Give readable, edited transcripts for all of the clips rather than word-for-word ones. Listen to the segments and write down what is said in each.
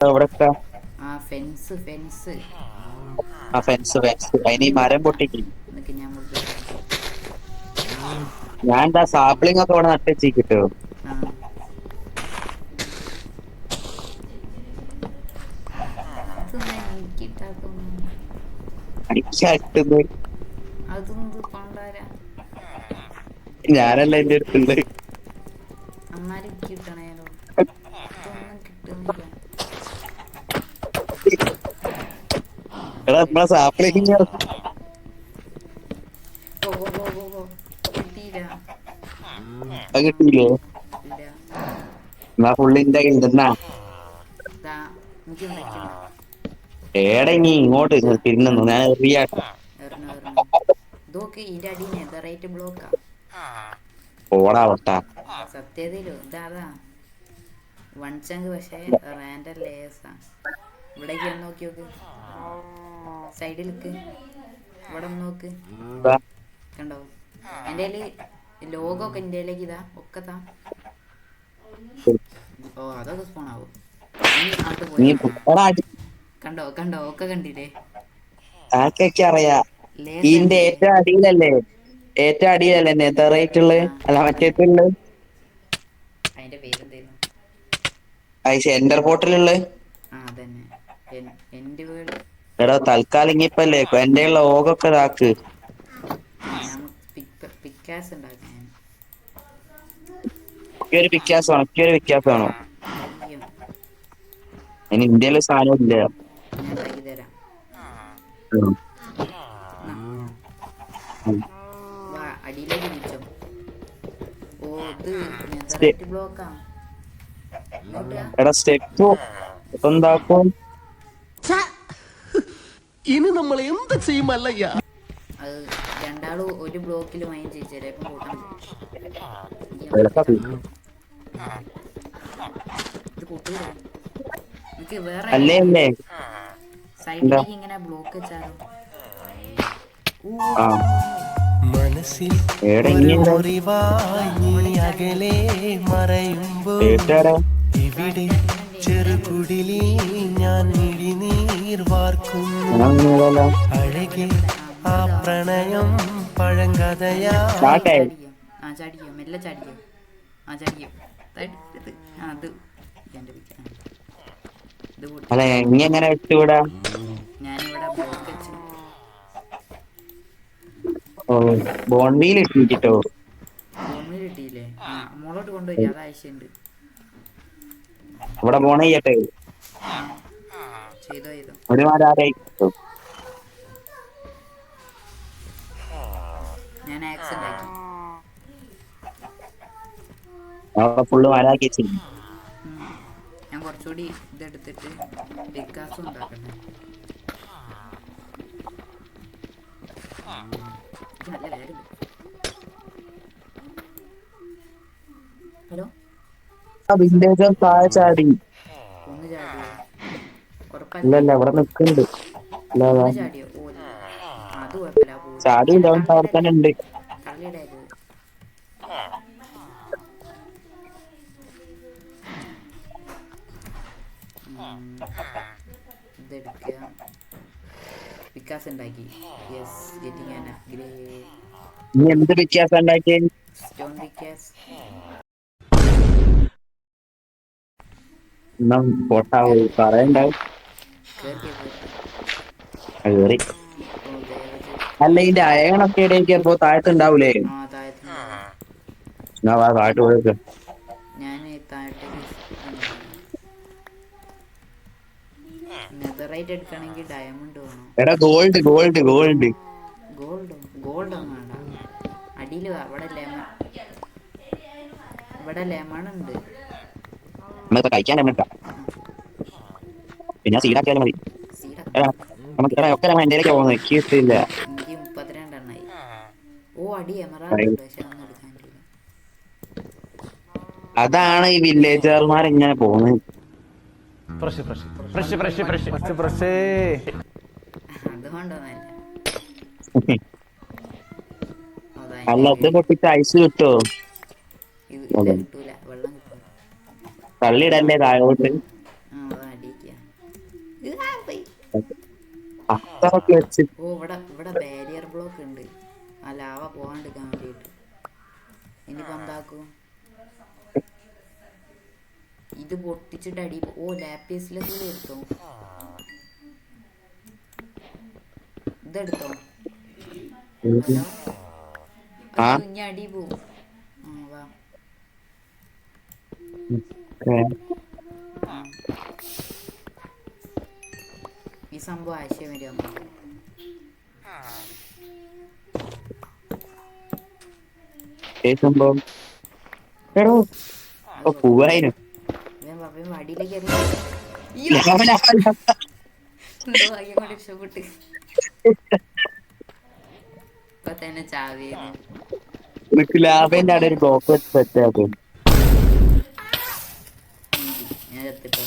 എവിടൊക്കെ ആ fence fence ആ ഫെൻസ് അതിന് ഈ മരം പൊട്ടിക്ക്. എന്നൊക്കെ ഞാൻ മുറിപ്പിച്ചു. ഞാൻ എന്താ സാപ്ലിംഗ് ഒക്കെ ഇവിടെ നട്ടുവെച്ചി കിട്ടോ. ആ ഇതൊന്നും എനിക്കിട്ടാത്തൊന്നും. അടിച്ചട്ടുന്നത് അതൊന്നും പണ്ടാരാ ഞാനല്ല എന്റെ അടുത്തുള്ളത്. അന്നാലും കിട്ടണേലോ. ഇതൊന്നും കിട്ടുന്നില്ല. എടാ നമ്മളെ സാപ്ലിംഗ് ഓ ഓ ഓ ഓ ഓ കിട്ടിയില്ല. അത് കിട്ടിയില്ലേ? ഇല്ല. എന്നാ ഫുള്ളിന്റെ ഉണ്ടെന്നാ ദാ എനിക്ക് ഉണ്ടാക്കിയുണ്ട്. ഏടെ നീ ഇങ്ങോട്ട് തിരിഞ്ഞു ഞാൻ എറിയാട്ടോ. എറിഞ്ഞു എറിഞ്ഞു. ഇതൊക്കെ ഇതിൻ്റെ അടി നെതറൈറ്റ് ബ്ലോക്കാ. ഓടാ വട്ടാ. സത്യത്തിലോ ഇതാ വൺ ചങ്ക് പക്ഷേ റാൻഡർ ലേസാ. ഇവിടേക്ക് ഒന്ന് നോക്കി നോക്ക്. സൈഡിലേക്ക് ഇവിടെ ഒന്ന് നോക്ക്. കണ്ടോ എൻ്റെ ലോഗോ ഒക്കെ എൻ്റെ ഇതാ ഒക്കെ താ. ഓ അതൊക്കെ സ്പോണാവും. ഇനി അങ്ങോട്ട് നീ പോയാ എടാ കണ്ടോ കണ്ടോ ഒക്കെ കണ്ടില്ലേ. ആക്കൊക്കെ അറിയാ. ഇതിന്റെ ലേസല്ലേ. ഏറ്റവും അടിയിലല്ലേ, ഏറ്റവും അടിയിലല്ലേ നെതറേറ്റുള്ളത്, ആ അല്ല അതന്നെ. മറ്റേത്തുള്ളത്. അതിൻ്റെ പേരെന്തായിരുന്നു? അത് സെന്റർ പോർട്ടിലുള്ളത്. ആ അതന്നെ. എൻ്റെ വീട്. എടാ തൽക്കാലം ഇനിയിപ്പല്ലേ എന്റെ ലോഗൊക്കെ ഇതാക്ക്. ഞാൻ പിക്കാസ് ഉണ്ടാക്കാം ഞാൻ. ഒരു വ്യത്യാസം വേണം, ഒരു വ്യത്യാസം വേണം. കയ്യും അതിന് ഇന്ത്യയിലെ സാധനം ഇല്ല. ഞാൻ ഉണ്ടാക്കി തരാം. ഉം. ന്നാ, ഉം. വാ അടിയിലേക്ക് തിരിച്ചോ. ഓ ഇത് സ്റ്റെ- നെതറൈറ്റ് ബ്ലോക്കാ. ഇങ്ങോട്ട് വാ. എടാ സ്റ്റെപ്പ് എന്താക്കും? ഇനി നമ്മൾ എന്ത് ചെയ്യുമല്ലയ്യ? അത് രണ്ടാളും ഒരു ബ്ലോക്കിൽ മൈൻ ചെയ്യിച്ചേരാ. ഇപ്പം കൂട്ടാൻ വെളുപ്പാ. ഇത് കൂട്ടൂല. എനിക്ക് വേറെ അല്ലേ ഐഡിയ അല്ലേ ഉണ്ട്. എന്താ? സൈഡിലേക്ക് ഇങ്ങനെ ബ്ലോക്ക് വെച്ചാലോ. ഊ ആ മനസ്സിൽ ഏടെ ഒരു ഇനിയുണ്ടോ മുറിവായി നീ അകലെ മറയുമ്പോൾ ഏട്ടാടാ? ഇവിടെ ചെറുകുടിലി ഞാൻ മിഴിനീർ വാർക്കുന്നു. ഞാനൊന്നുമില്ലല്ലോ. അഴകെ ആ പ്രണയം പഴങ്കഥയാ. ചാട്ടെ. ചാടിക്കോ. ആ ചാടിക്കോ. മെല്ലെ ചാടിക്കോ. ആ ചാടിക്കോ. ഇത് ആ അത് എൻ്റെ പിക്ക്. ഇത് കൂട്ടി അല്ല ഇനി എങ്ങനെ വിട്ടുകൂടാ? ഞാനിവിടെ ബ്ലോക്ക് വെച്ചു. ഓ ബോൺവീൽ ഇട്ടിട്ടോ. ഫോണിൽ കിട്ടിയില്ലേ? ആ മോളോട്ട് കൊണ്ടുപോയി. അത് ആവശ്യമുണ്ട്. ഇവിടെ പോണ ചെയ്യട്ടെ. ആ ചെയ്തോ ചെയ്തോ. ഒരു മാരായി ഞാൻ ആക്സ് ഉണ്ടാക്കി. അവിടെ ഫുള്ള് മാരാക്കി വെച്ചിരുന്നു. ഞാൻ കുറച്ചുകൂടി ഇതെടുത്തിട്ട് പിക്കാസും ഉണ്ടാക്കട്ടെ. ഇത് നല്ല വേഗം. ഹലോ വില്ലേജർ താഴെ ചാടി. ഒന്ന് ചാടിയോ? ഉറപ്പല്ലേ? ഇല്ലല്ല ഇവിടെ നിക്കുന്നുണ്ട്. ഇല്ല ഒന്ന് ചാടിയോ? ഓ അത് കുഴപ്പമില്ല. പോയി ചാടിയില്ല, അങ്ങനെ അവൻ അവിടെ തള്ളിയിടല്ലേ. തന്നെ ഉണ്ട്. തള്ളിയിടരുത്. ഇതെടുക്കുക. പിക്കാസ് ഉണ്ടാക്കി. Yes getting an upgrade. നീ എന്ത് വ്യത്യാസം ഉണ്ടാക്കിയ? സ്റ്റോൺ പിക്കാസ്. എന്നാ പൊട്ടാവൂ പറയണ്ടാവും. കേറിക്കോ കേറിക്കോ. കേറി. ഓ ദേവജി. അല്ല ഇതിന്റെ അയണൊക്കെ ഇടയ്ക്ക് അപ്പൊ താഴത്തുണ്ടാവൂലേ? ആ താഴത്തുണ്ടാവും. എന്നാ വാ താഴത്ത് പോയേക്ക്. ഞാൻ താഴത്തേക്ക് ഇതുണ്ടാക്കാം. നെതറൈറ്റ് എടുക്കണമെങ്കിൽ ഡയമണ്ട് വേണം. എടാ ഗോൾഡ് ഗോൾഡ് ഗോൾഡ്. ഗോൾഡോ? ഗോൾഡൊന്നും വേണ്ട. അടിയിൽ അവിടെ ലെമൺ. ഇവിടെ ലെമൺ ഉണ്ട്. നമ്മളിപ്പോ കഴിക്കാൻ വേണ്ട, പിന്നെ സീഡാക്കിയാലും മതി. സീഡൊക്കെ എടാ നമുക്ക് എടാ ഒക്കെ നമ്മൾ എന്റെ പോകുന്നത് എനിക്ക് ഇഷ്ടമില്ല. എനിക്ക് 32 എണ്ണായി. ഓ അടി എമറാൾഡ് ഉണ്ട് പക്ഷെ ഒന്നും എടുക്കാൻ പറ്റില്ല. അതാണ് ഈ വില്ലേജർമാർ ഇങ്ങനെ പോകുന്നത്. അതുകൊണ്ടൊന്നല്ല. അതാ അല്ല ഇത് എൻ്റെ പൊട്ടിച്ച് ഐസ് കിട്ടോ? ഇത് ഇല്ല കിട്ടൂല. വെള്ളം കിട്ടൂല. തള്ളിയിടല്ലേ താഴോട്ട്. ആ അതാ അടിയിക്കുക. വെച്ച് ഓ ഇവിടെ ബാരിയർ ബ്ലോക്ക് ഉണ്ട് ആ ലാവ പോകാണ്ടിരിക്കാൻ വേണ്ടിയിട്ട്. ഇനിയിപ്പോൾ എന്താക്കും? ഇത് പൊട്ടിച്ചിട്ട് അടി ഓ ലാപ്പീസിലേക്ക് എടുത്തോ, ഇതെടുത്തോ. ഹലോ ആ അയ്യോ ഇനി അടി പോവും. ആ വാ. ആ ഈ സംഭവം ആശയം വരിക. സംഭവം എടോ അത് പൂവായിനും വടിയിലേക്ക് എറിയ. അയ്യോ എന്തോ ഭാഗ്യം കൊണ്ട് രക്ഷപ്പെട്ട്. ഇപ്പൊ തന്നെ ചാവേന്ന്. ലാഭേന്റെ അവിടെ ഒരു ബ്ലോക്ക് വെച്ച് സെറ്റ്. ഞാൻ ചത്തിട്ടോ.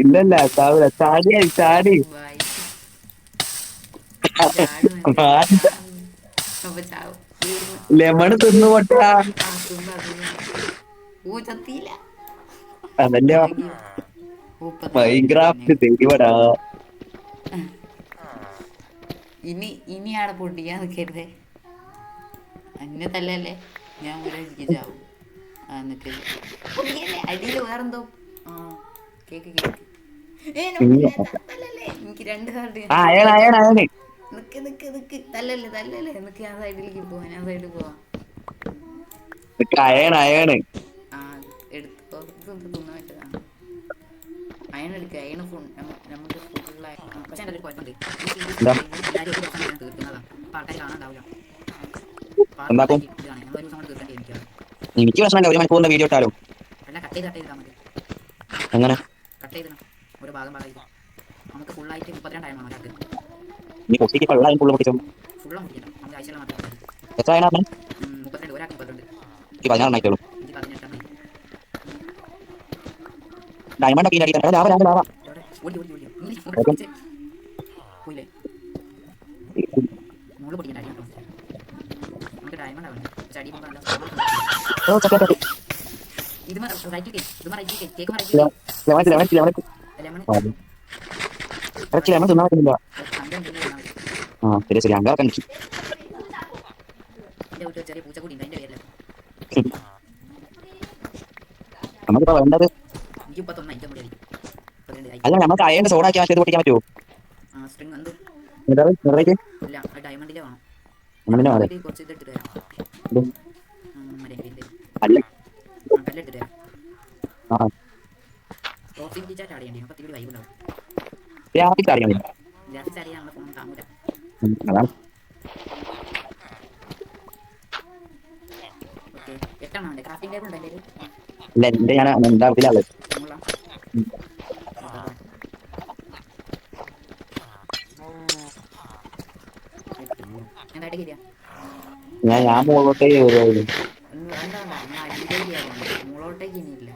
ഇല്ലല്ല ചാവൂല, ചാടി ചാടി വായി ചാടുന്നുണ്ട് ചാവും. അപ്പൊ ചാവും. ലെമണ് തിന്നു പൊട്ടാ. ആ തിന്നു തിന്നു. ഓ ചത്തിയില്ല. അതല്ലേ ഭാഗ്യം. ഇപ്പൊ മൈൻക്രാഫ്റ്റ് ദൈവടാ. ഇനി ആടെ പൊട്ടിക്കാൻ നിൽക്കരുതേ. അന്നെ തല്ലല്ലേ ഞാൻ ഇവിടെ എനിക്ക് ചാവും. ആ നിൽക്കരുത്. അടിയിൽ വേറെന്തോ. ആ കേക്ക് കേക്ക്. എനിക്ക് 2 കാർഡ്. അയാള് നിക്ക് നിക്ക് നിക്ക് തല്ലല്ലേ തല്ലല്ലേ നിക്ക്. ഞാൻ സൈഡിലേക്ക് പോവാ, ഞാൻ സൈഡിൽ പോവാ. അയണ് ആ എടുത്തോ. ഇതൊന്ന് തിന്നാൻ പറ്റതാണ്. അയൺ എടുക്കുക. അയണ് നമുക്ക് ഫുള്ളായി. പക്ഷെ എൻ്റെ ഒരു കുഴപ്പമുണ്ട്. എന്താ എല്ലാവരും ഒരു ദിവസം ഞാൻ തീർക്കുന്നതാണ്. അപ്പം ആൾക്കാർ കാണാണ്ടാവില്ല. എന്താക്കും? പാർട്ടിയാണ് ഞങ്ങൾ ഒരു ദിവസം കൊണ്ട് തീർക്കേണ്ടി എനിക്കാണ്. എനിക്ക് പ്രശ്നമില്ല, 1 മണിക്കൂറിന്റെ വീഡിയോ ഇട്ടാലോ? അല്ല കട്ട് ചെയ്താൽ മതി. എങ്ങനെ കട്ട് ചെയ്തണം ഒരു ഭാഗം ഭാഗമായിട്ട്. നമുക്ക് ഫുള്ളായിട്ട് 32 ആയിരുന്നു ഒരാൾക്ക്. നീ പൊട്ടിക്ക് ഫുള്ള് പൊട്ടിച്ചോ. ഫുള്ളും മുടിക്കണം. നമുക്ക് ആഴ്ചയിലും മാത്രം മതി. എത്ര ആയനാ? 32 ഒരാൾക്ക് 32. 16 ആയിട്ടുള്ളൂ. എനിക്ക് 18 മതി. ഡയമണ്ട് ഒക്കെ അടിക്കാൻ ലാഭ ഓടി ഓടി ഓടി ഓടി പോയില്ലേ? മുകളിൽ പൊടിക്കണ്ട അടി കേട്ടോ. നമുക്ക് ഡയമണ്ട് ആവണം. ചടി പോകുമ്പോൾ ഇത് റൈറ്റ് കേക്ക്. ഇത് right cake. Cake right cake. Lemon ആ ശരി ശരി അങ്ങനെ കണ്ടിച്ചു. എൻ്റെ വീട്ടിൽ ചെറിയ പൂച്ചക്കുടി ഉണ്ട്. അതിൻ്റെ പേരില്ല. നമുക്കിപ്പോ വേണ്ടത് എനിക്ക് 31 എനിക്ക് മുടി അല്ല, നമുക്ക് അയന്റെ സോഡാക്കി മാറ്റി പൊട്ടിക്കാൻ പറ്റുമോ? ആ സ്ട്രിങ് എന്ത് ഇല്ല. ആ ഡയമണ്ടിലെ വേണം. കുറച്ച് ഇത് എടുത്തിട്ട് വരാം. അല്ല ആ കല്ലെടുത്തിട്ട് വരാം. പ്രോക്സിമിറ്റി ചാറ്റ് ആഡ് ചെയ്യണ്ടേ? അപ്പോൾ തിരി വൈബ് ഉണ്ടാവും. ഗ്രാഫിക്സ് ആഡ് ചെയ്യാൻ നമ്മുടെ ഫോൺ താങ്ങൂല. ഓക്കെ എട്ടാണോ വേണ്ടേ? ക്രാഫ്റ്റിംഗ് ടേബിൾ ഉണ്ടോ എൻ്റെ ഞാൻ ഉണ്ടാവില്ല. എന്തായിട്ട് ശരിയാ. ഞാൻ മുകളിലോട്ടേ വരുമായിരുന്നു. എന്താ നമ്മൾ അടിയിലേക്ക് മുകളോട്ടേക്ക് ഇനിയില്ല.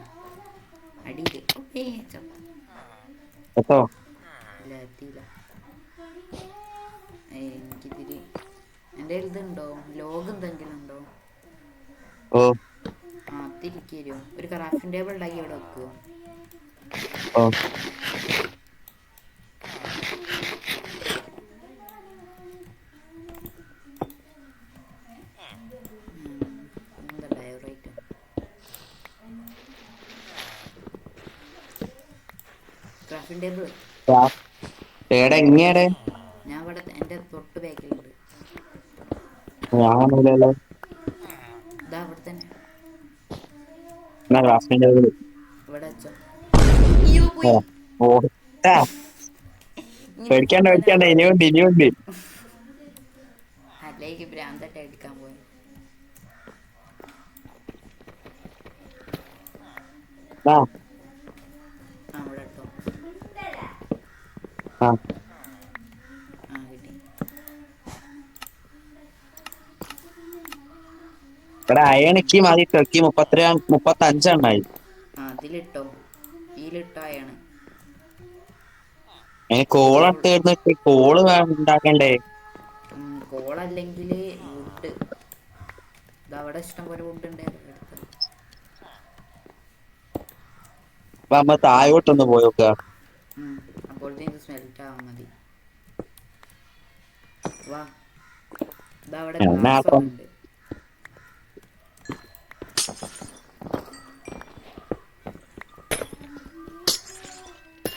അടിയിൽ എത്തോ ഇല്ല എത്തിയില്ല. എനിക്കിതിരി എൻ്റെ ഇതുണ്ടോ? ലോഗ് എന്തെങ്കിലും ഉണ്ടോ? ഓ ആ തിരിക്കോ. ഒരു ക്രാഫ്റ്റിംഗ് ടേബിൾ ഉണ്ടാക്കി അവിടെ വെക്കുമോ? ഓ എന്താ ഡയറൈറ്റ് ക്രാഫ്റ്റിംഗ് ടേബിൾ ഏടെ ഇങ്ങേടെ ഞാൻ ഇവിടെ എൻ്റെ തൊട്ട് ബാക്കിലുണ്ട്. ഞാനല്ലോ ഇതാ ഇവിടെ തന്നെ. ഇവിടെ വെച്ചോ. അയ്യോ പോയി. പേടിക്കാണ്ട് പേടിക്കാണ്ട് ഇനിയുണ്ട്. അല്ലേക്ക് ഭ്രാന്തട്ട എടുക്കാൻ പോയി. ആ അവിടെ ഇട്ടോ. ആ ആ കിട്ടി. ഇവിടെ അയണിക്ക് മതി. ടെക്കി 35 ആ അതിലിട്ടോ. ഇതിലിട്ടോ അയാണ്. കോളിട്ട് ഇരുന്നിട്ട് കോള് ഉണ്ടാക്കണ്ടേ? കോളല്ലെങ്കിൽ വുഡ്. ഇതവിടെ ഇഷ്ടം പോലെ വുഡ് ഉണ്ട്. എടുത്ത് അപ്പൊ നമ്മ താഴോട്ടൊന്ന് പോയി നോക്കുക. അപ്പോഴത്തേക്ക് സ്മെൽറ്റ് ആവാൻ മതി. വാ. ഇതാ അവിടെ എന്നാ ഗ്ലാസ് ഒക്കെ അപ്പം ഉണ്ട്.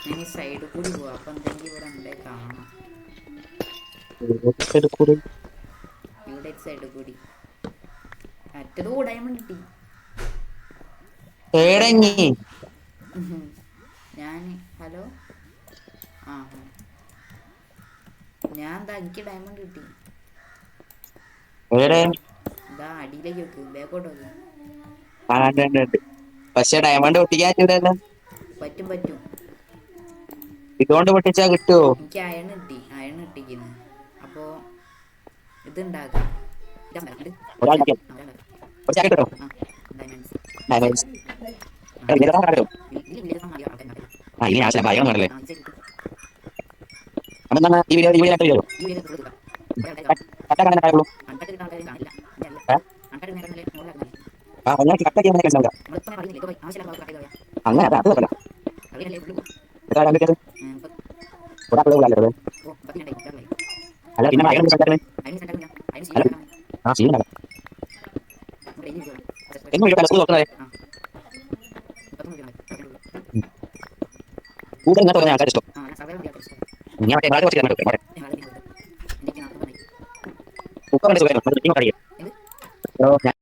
ഞാൻ ഈ സൈഡിൽ കൂടി പോവാ. അപ്പൊ എന്തെങ്കിലും ഇവിടെ ഉണ്ടേ കാണാം. ഇവിടെ സൈഡിൽ കൂടി മറ്റേത് ഡയമണ്ട് കിട്ടി. ഏടങ്ങി ഞാൻ ഹലോ ആ ഞാൻ എന്താ എനിക്ക് ഡയമണ്ട് കിട്ടി. ഏടെ ഇതാ അടിയിലേക്ക് വെക്ക്, ബാക്കോട്ട് വെക്ക്. പക്ഷെ ഡയമണ്ട് പൊട്ടിക്കാൻ പറ്റൂലല്ലോ. പറ്റും പറ്റും. ഇതുകൊണ്ട് പൊട്ടിച്ചാ കിട്ടുവോ? എനിക്ക് അയൺ കിട്ടി, അയൺ കിട്ടിക്കുന്നു. അപ്പോ ഇതുണ്ടാക്കാം. ഈ വീഡിയോ അങ്ങനെ അല്ല പിന്നെ ആൾക്കാർ ഇഷ്ടം ഞാൻ